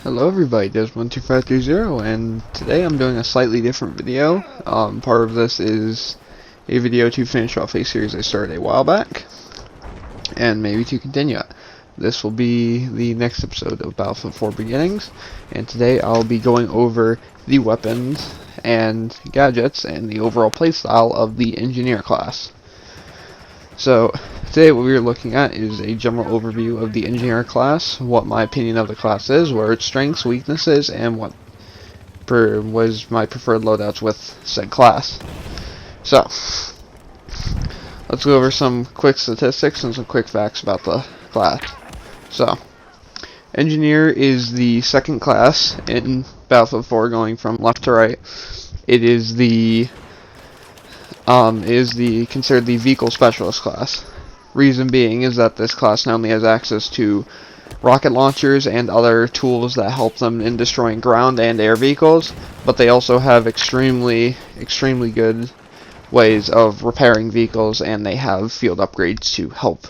Hello everybody, Des12530, and today I'm doing a slightly different video. Part of this is a video to finish off a series I started a while back, and maybe to continue it. This will be the next episode of Battlefield 4 Beginnings, and today I'll be going over the weapons and gadgets and the overall playstyle of the Engineer class. So, today what we're looking at is a general overview of the Engineer class, what my opinion of the class is, where its strengths, weaknesses, and what was my preferred loadouts with said class. So, let's go over some quick statistics and some quick facts about the class. So, Engineer is the second class in Battlefield 4 going from left to right. It is considered the vehicle specialist class. Reason being is that this class not only has access to rocket launchers and other tools that help them in destroying ground and air vehicles, but they also have extremely good ways of repairing vehicles, and they have field upgrades to help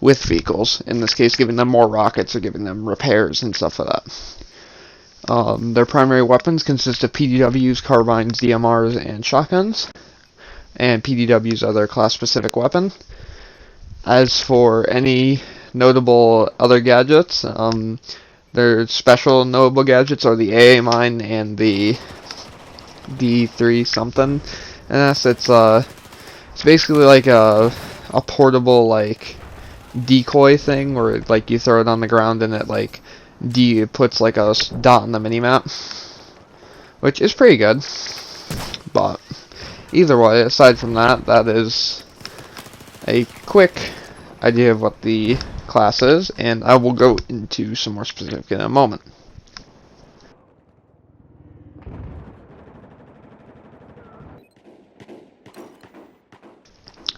with vehicles. In this case, giving them more rockets or giving them repairs and stuff like that. Their primary weapons consist of PDWs, carbines, DMRs, and shotguns. And PDWs are their class-specific weapon. As for any notable other gadgets, their special notable gadgets are the AA mine and the D3 something. And it's basically like a portable like decoy thing where like you throw it on the ground and it puts like a dot on the minimap, which is pretty good. But either way, aside from that, that is a quick idea of what the class is, and I will go into some more specific in a moment.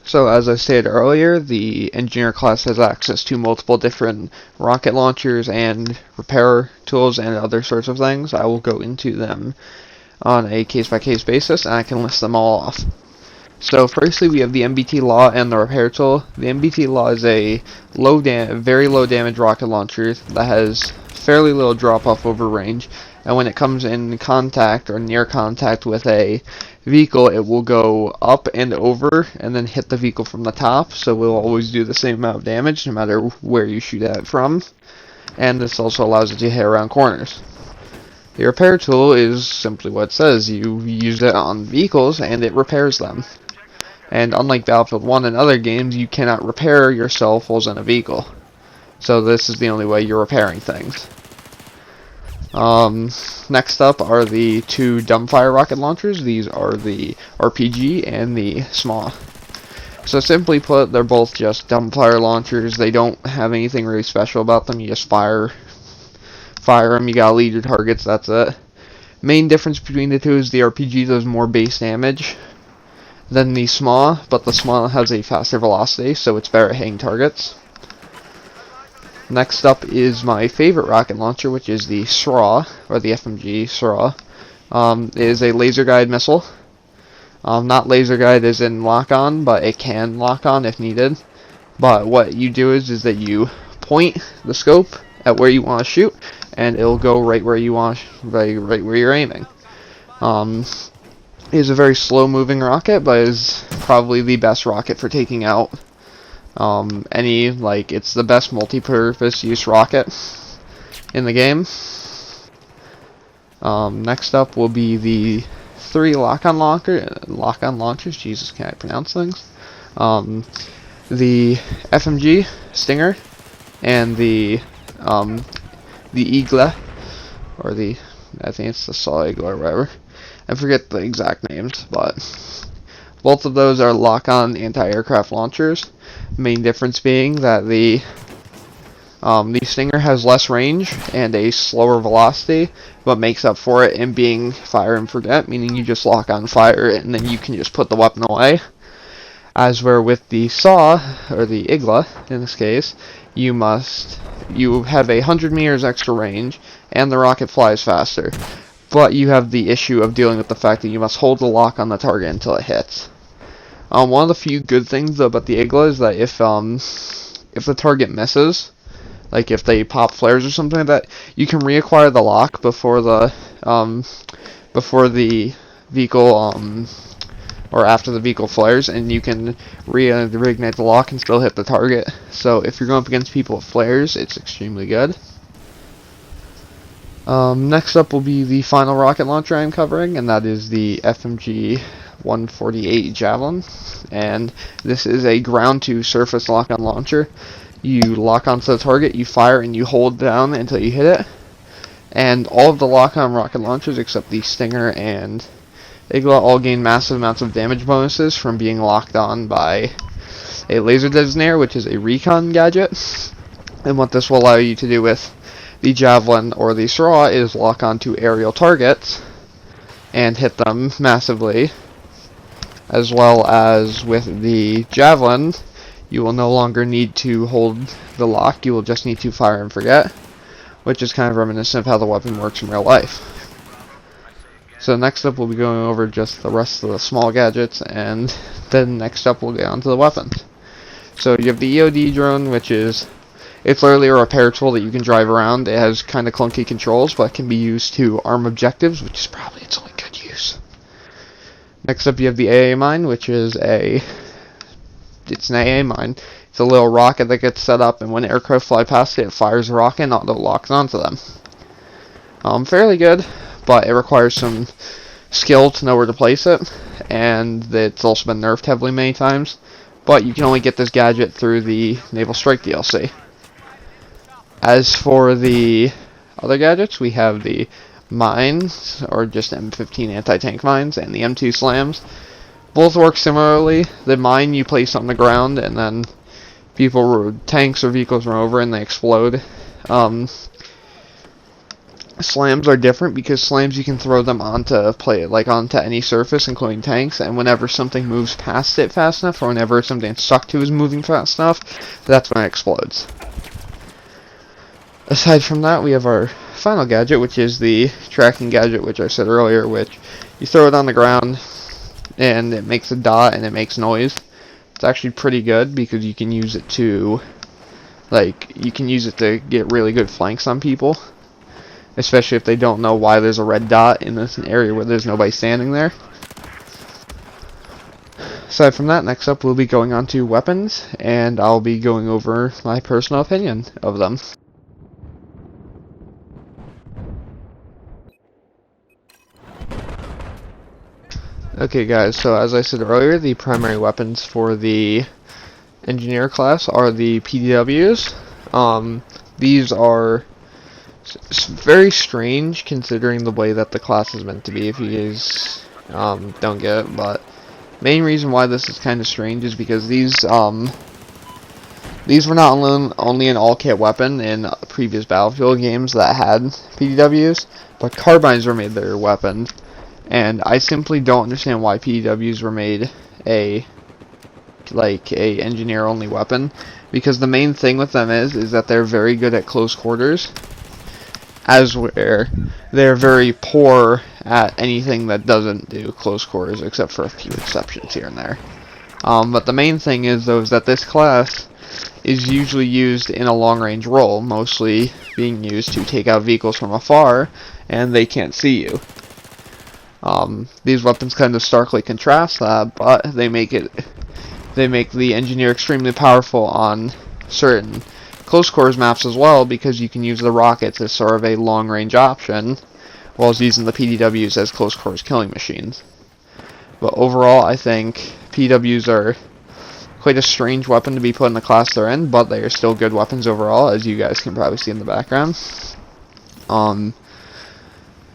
So, as I stated earlier, the Engineer class has access to multiple different rocket launchers and repair tools and other sorts of things. I will go into them on a case-by-case basis, and I can list them all off. So firstly, we have the MBT Law and the repair tool. The MBT Law is a very low damage rocket launcher that has fairly little drop-off over range, and when it comes in contact or near contact with a vehicle, it will go up and over and then hit the vehicle from the top, so it will always do the same amount of damage no matter where you shoot at it from, and this also allows it to hit around corners. The repair tool is simply what it says. You use it on vehicles and it repairs them. And unlike Battlefield 1 and other games, you cannot repair yourself while in a vehicle. So this is the only way you're repairing things. Next up are the two dumbfire rocket launchers. These are the RPG and the SMAW. So simply put, they're both just dumbfire launchers. They don't have anything really special about them. You just fire them, you gotta lead your targets, that's it. Main difference between the two is the RPG does more base damage than the SMAW, but the SMAW has a faster velocity, so it's better at hitting targets. Next up is my favorite rocket launcher, which is the SHARE, or the FMG SHARE. It is a laser guide missile. Not laser guide as in lock-on, but it can lock on if needed. But what you do is that you point the scope at where you want to shoot, and it'll go right where you want, right where you're aiming. It is a very slow-moving rocket, but is probably the best rocket for taking out it's the best multi-purpose use rocket in the game. Next up will be the three lock-on launchers. Jesus, can I pronounce things? The FMG Stinger and the Eagle, or I think it's the Saw Eagle or whatever. I forget the exact names, but both of those are lock-on anti-aircraft launchers. Main difference being that the Stinger has less range and a slower velocity, but makes up for it in being fire and forget, meaning you just lock on fire and then you can just put the weapon away. As where with the Saw, or the Eagle in this case, you have 100 meters extra range and the rocket flies faster. But you have the issue of dealing with the fact that you must hold the lock on the target until it hits. One of the few good things though about the Eagle is that if the target misses, like if they pop flares or something like that, you can reacquire the lock before the vehicle or after the vehicle flares, and you can reignite the lock and still hit the target. So if you're going up against people with flares, it's extremely good. Next up will be the final rocket launcher I'm covering, and that is the FMG 148 Javelin. And this is a ground to surface lock-on launcher. You lock onto the target, you fire, and you hold down until you hit it. And all of the lock-on rocket launchers except the Stinger and Igla all gain massive amounts of damage bonuses from being locked on by a laser designator, which is a recon gadget. And what this will allow you to do with the Javelin or the Straw is lock onto aerial targets and hit them massively. As well as with the Javelin, you will no longer need to hold the lock, you will just need to fire and forget, which is kind of reminiscent of how the weapon works in real life. So next up we'll be going over just the rest of the small gadgets, and then next up we'll get onto the weapons. So you have the EOD drone, which is, it's literally a repair tool that you can drive around. It has kind of clunky controls, but can be used to arm objectives, which is probably its only good use. Next up you have the AA mine, which is it's an AA mine. It's a little rocket that gets set up, and when aircraft fly past it, it fires a rocket and auto locks onto them. Fairly good, but it requires some skill to know where to place it, and it's also been nerfed heavily many times. But you can only get this gadget through the Naval Strike DLC. As for the other gadgets, we have the mines, or just M15 anti-tank mines, and the M2 slams. Both work similarly. The mine you place on the ground, and then tanks or vehicles run over and they explode. Slams are different because slams you can throw them onto any surface, including tanks, and whenever something moves past it fast enough, or whenever something it's stuck to is moving fast enough, that's when it explodes. Aside from that, we have our final gadget, which is the tracking gadget, which I said earlier, which you throw it on the ground and it makes a dot and it makes noise. It's actually pretty good because you can use it to get really good flanks on people, especially if they don't know why there's a red dot in this area where there's nobody standing there. Aside from that, next up we'll be going on to weapons, and I'll be going over my personal opinion of them. Okay guys, so as I said earlier, the primary weapons for the engineer class are the PDWs. These are very strange considering the way that the class is meant to be, if you guys don't get it, but main reason why this is kind of strange is because these were not only an all-kit weapon in previous Battlefield games that had PDWs, but carbines were made their weapon. And I simply don't understand why PDWs were made a engineer-only weapon, because the main thing with them is that they're very good at close quarters, as where they're very poor at anything that doesn't do close quarters, except for a few exceptions here and there. But the main thing is that this class is usually used in a long-range role, mostly being used to take out vehicles from afar, and they can't see you. These weapons kind of starkly contrast that, but they make the engineer extremely powerful on certain close quarters maps as well, because you can use the rockets as sort of a long range option, while using the PDWs as close quarters killing machines. But overall, I think PDWs are quite a strange weapon to be put in the class they're in, but they are still good weapons overall, as you guys can probably see in the background.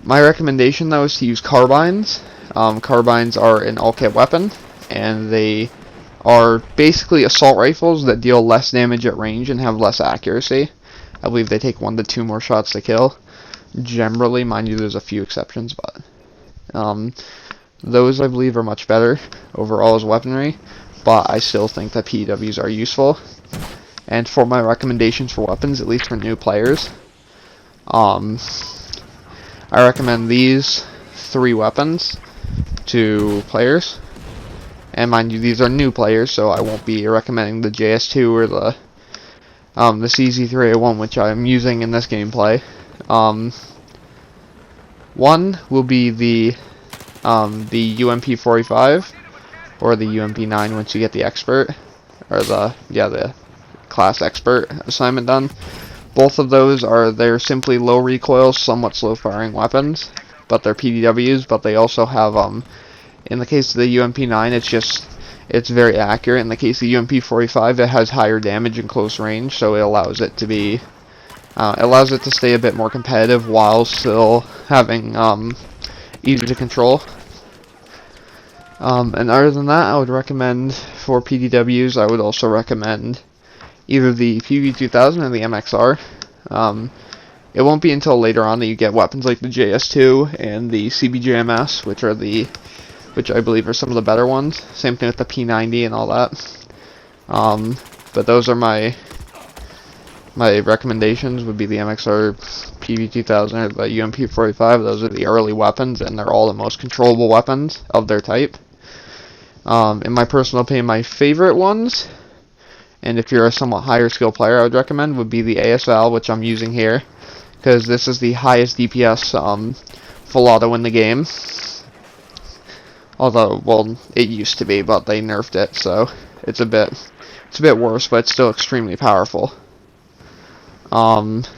My recommendation though is to use carbines. Carbines are an all-kit weapon, and they are basically assault rifles that deal less damage at range and have less accuracy. I believe they take 1 to 2 more shots to kill. Generally, mind you, there's a few exceptions, but those I believe are much better overall as weaponry, but I still think that PWs are useful. And for my recommendations for weapons, at least for new players, I recommend these 3 weapons to players. And mind you, these are new players, so I won't be recommending the JS2 or the the CZ3A1, which I'm using in this gameplay. One will be the UMP45 or the UMP9 once you get the expert, or the class expert assignment done. Both of those they're simply low recoil, somewhat slow firing weapons, but they're PDWs. But they also have in the case of the UMP9, it's very accurate. In the case of the UMP45, it has higher damage in close range, so it allows it to stay a bit more competitive while still having easy to control. And other than that, I would recommend for PDWs, I would also recommend either the PV2000 or the MXR. It won't be until later on that you get weapons like the JS2 and the CBJMS, which I believe are some of the better ones. Same thing with the P90 and all that. But those are my recommendations would be the MXR, PV2000, or the UMP45. Those are the early weapons, and they're all the most controllable weapons of their type. In my personal opinion, my favorite ones, and if you're a somewhat higher skill player, I would recommend would be the ASVAL, which I'm using here, because this is the highest DPS full auto in the game. Although, well, it used to be, but they nerfed it, so it's a bit worse, but it's still extremely powerful. And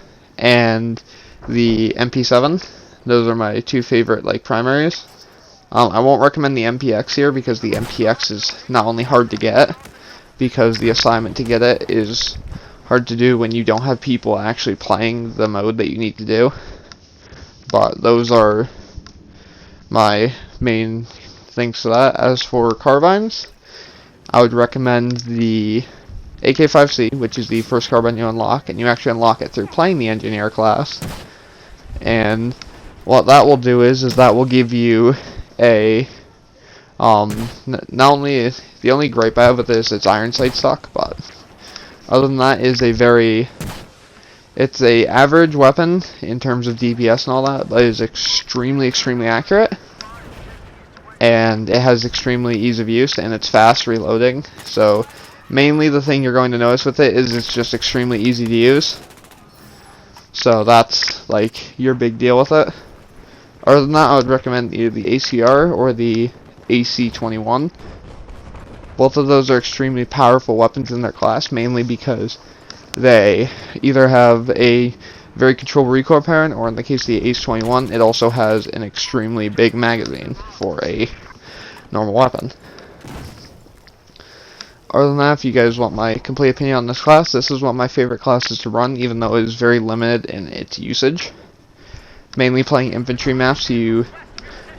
the MP7, those are my two favorite primaries. I won't recommend the MPX here because the MPX is not only hard to get, because the assignment to get it is hard to do when you don't have people actually playing the mode that you need to do. But those are my main things to that. As for carbines, I would recommend the AK5C, which is the first carbine you unlock, and you actually unlock it through playing the engineer class. And what that will do is that will give you a not only the only gripe I have with this, it's iron sight stuck, but other than that, it's a average weapon in terms of DPS and all that, but it is extremely accurate, and it has extremely ease of use, and it's fast reloading. So mainly the thing you're going to notice with it is it's just extremely easy to use. So that's your big deal with it. Other than that, I would recommend either the ACR or the AC-21. Both of those are extremely powerful weapons in their class, mainly because they either have a very controlled recoil pattern, or in the case of the AC-21, it also has an extremely big magazine for a normal weapon. Other than that, if you guys want my complete opinion on this class, this is one of my favorite classes to run, even though it is very limited in its usage. Mainly playing infantry maps, you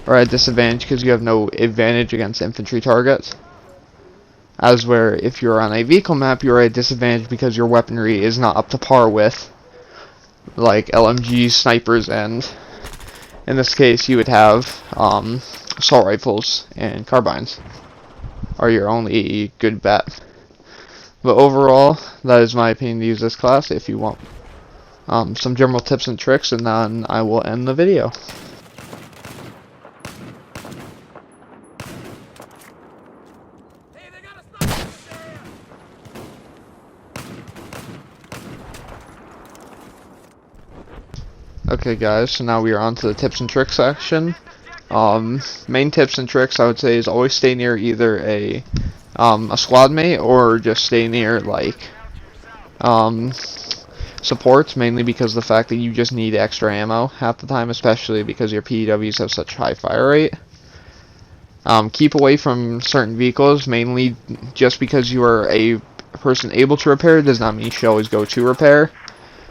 are at a disadvantage because you have no advantage against infantry targets. As where if you're on a vehicle map, you're at a disadvantage because your weaponry is not up to par with LMGs, snipers, and in this case you would have assault rifles and carbines are your only good bet. But overall, that is my opinion to use this class. If you want some general tips and tricks, and then I will end the video. Okay guys, so now we are on to the tips and tricks section. Main tips and tricks I would say is always stay near either a squad mate or just stay near supports, mainly because of the fact that you just need extra ammo half the time, especially because your PDWs have such high fire rate. Keep away from certain vehicles, mainly just because you are a person able to repair does not mean you should always go to repair.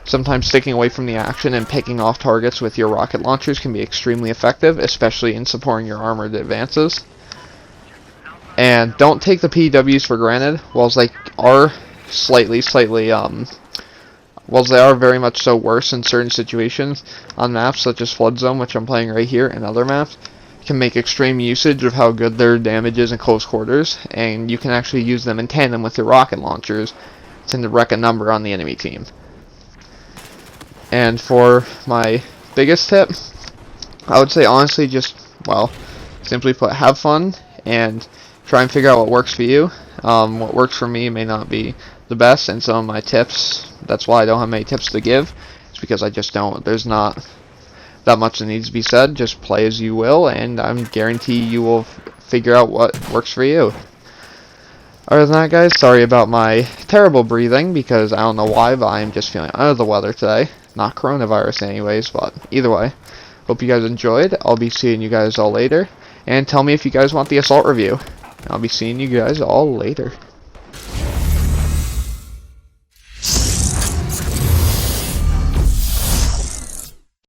Sometimes sticking away from the action and picking off targets with your rocket launchers can be extremely effective, especially in supporting your armored advances. And don't take the PDWs for granted. Whilst they are whilst they are very much so worse in certain situations on maps such as Flood Zone, which I'm playing right here, and other maps, can make extreme usage of how good their damage is in close quarters, and you can actually use them in tandem with your rocket launchers to wreck a number on the enemy team. And for my biggest tip, I would say honestly just, simply put, have fun and try and figure out what works for you. What works for me may not be the best, and some of my tips, that's why I don't have many tips to give. It's because I just don't, there's not that much that needs to be said. Just play as you will, and I'm guarantee you will figure out what works for you. Other than that, guys, sorry about my terrible breathing, because I don't know why, but I'm just feeling under the weather today. Not coronavirus anyways, but either way. Hope you guys enjoyed. I'll be seeing you guys all later. And tell me if you guys want the assault review. I'll be seeing you guys all later.